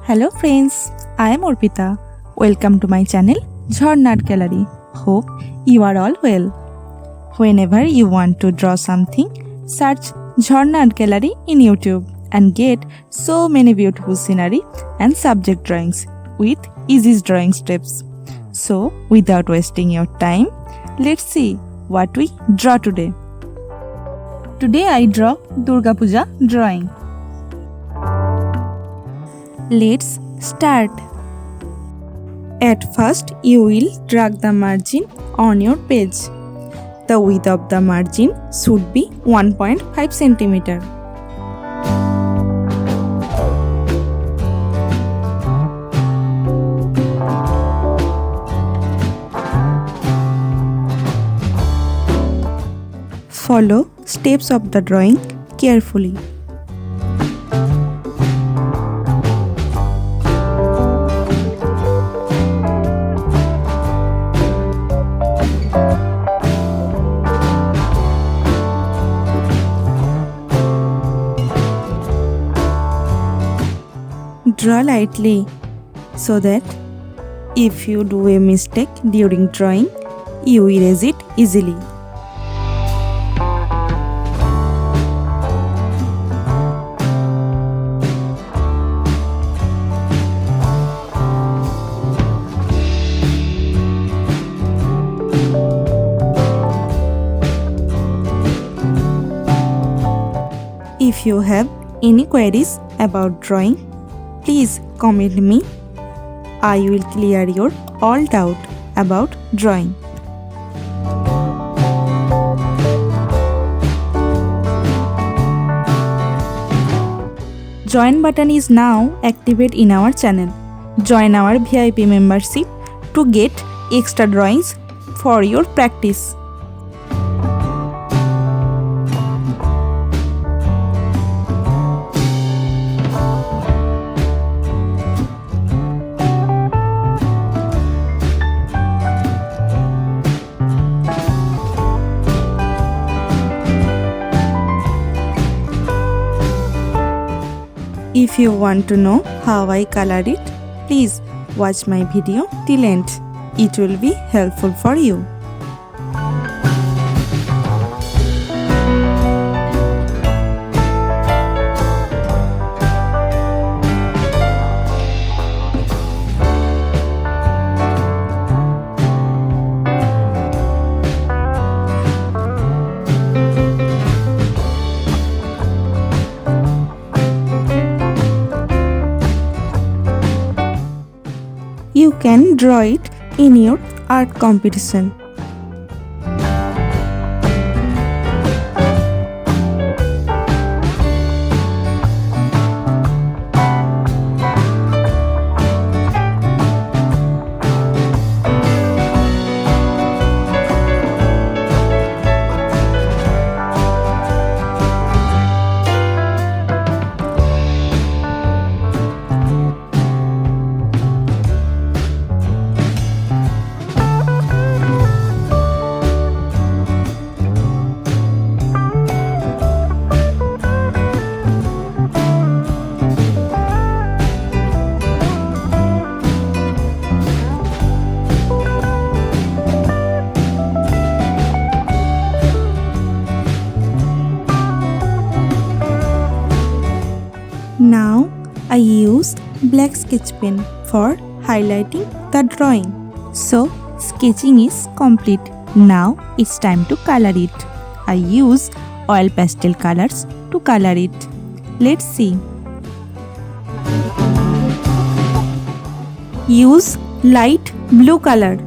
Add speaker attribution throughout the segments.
Speaker 1: Hello friends, I am Arpita. Welcome to my channel Art Gallery. Hope you are all well. Whenever you want to draw something, search Art Gallery in YouTube and get so many beautiful scenery and subject drawings with easy drawing steps. So, without wasting your time, let's see what we draw today. Today I draw Durga Puja drawing. Let's start. At first, you will drag the margin on your page. The width of the margin should be 1.5 cm. Follow steps of the drawing carefully. Draw lightly so that if you do a mistake during drawing, you erase it easily. If you have any queries about drawing, please comment me. I will clear your all doubt about drawing. Join button is now active in our channel. Join our VIP membership to get extra drawings for your practice. If you want to know how I color it, please watch my video till end. It will be helpful for you. You can draw it in your art competition. Now I used black sketch pen for highlighting the drawing. So sketching is complete. Now it's time to color it. I use oil pastel colors to color it. Let's see. Use light blue color.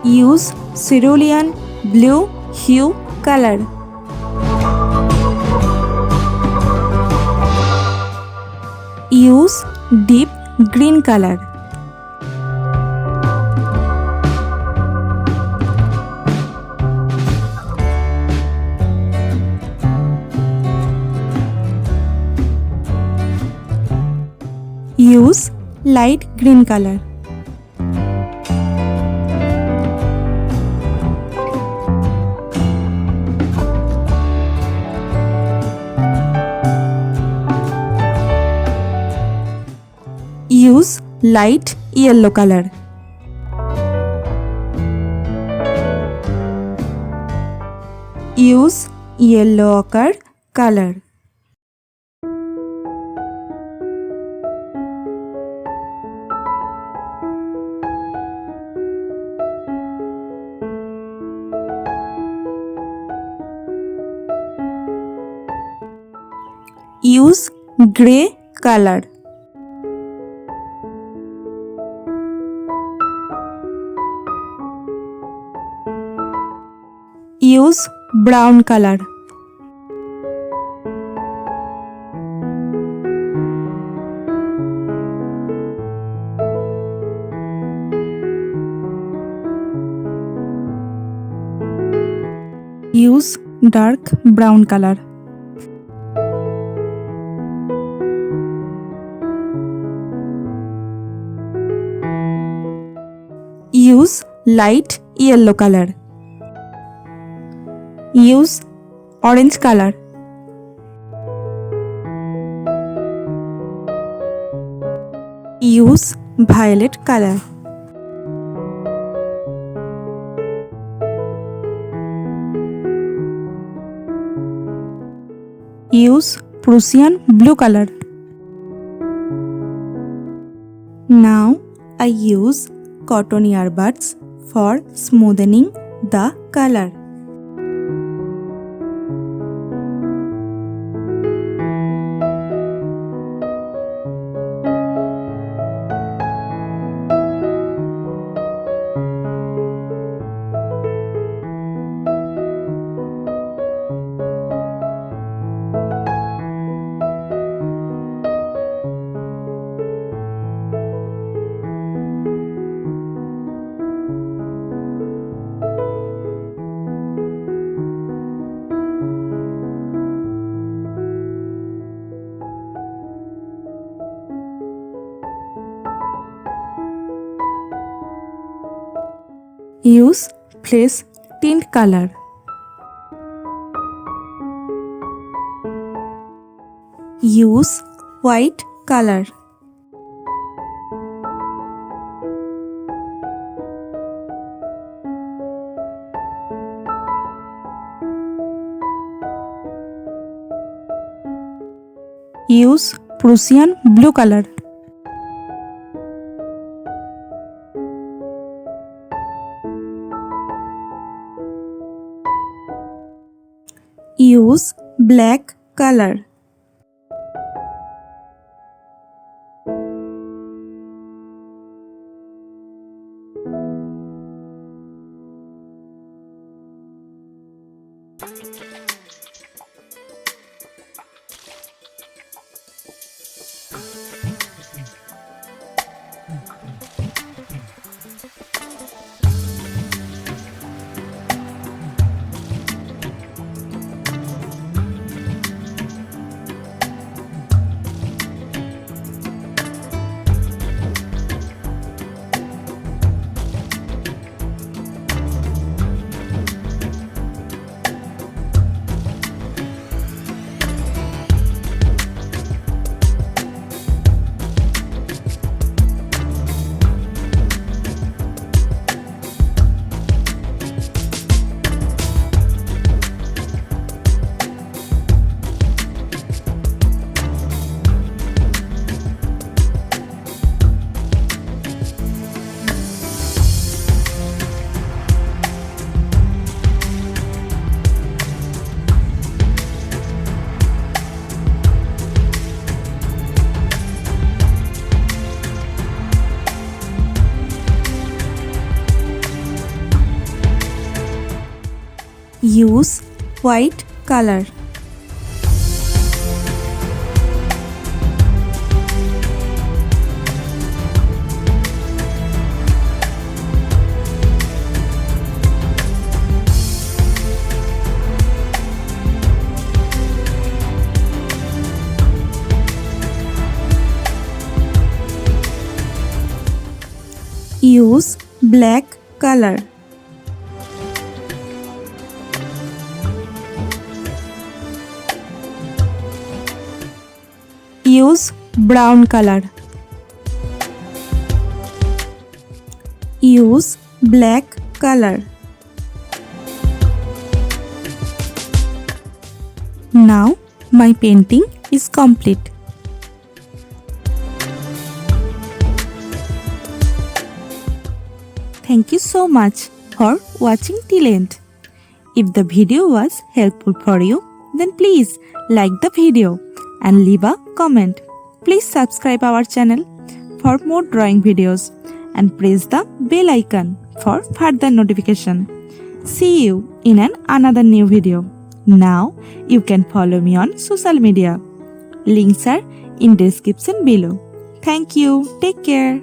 Speaker 1: Use cerulean blue hue color. Use deep green color. light green color. Use light yellow color. Use yellow ochre color. Use gray color. Use brown color. Use dark brown color. Use light yellow color. Use orange color. Use violet color. Use Prussian blue color. Now I use cotton earbuds for smoothing the color. Use fresh tint color. Use white color. Use Prussian blue color. Use black color. Use white color. Use black color. Use brown color. Use black color. Now my painting is complete. Thank you so much for watching till end. If the video was helpful for you, then please like the video and leave a comment. Please subscribe our channel for more drawing videos and press the bell icon for further notification. See you in another new video. Now you can follow me on social media. Links are in description below. Thank you. Take care.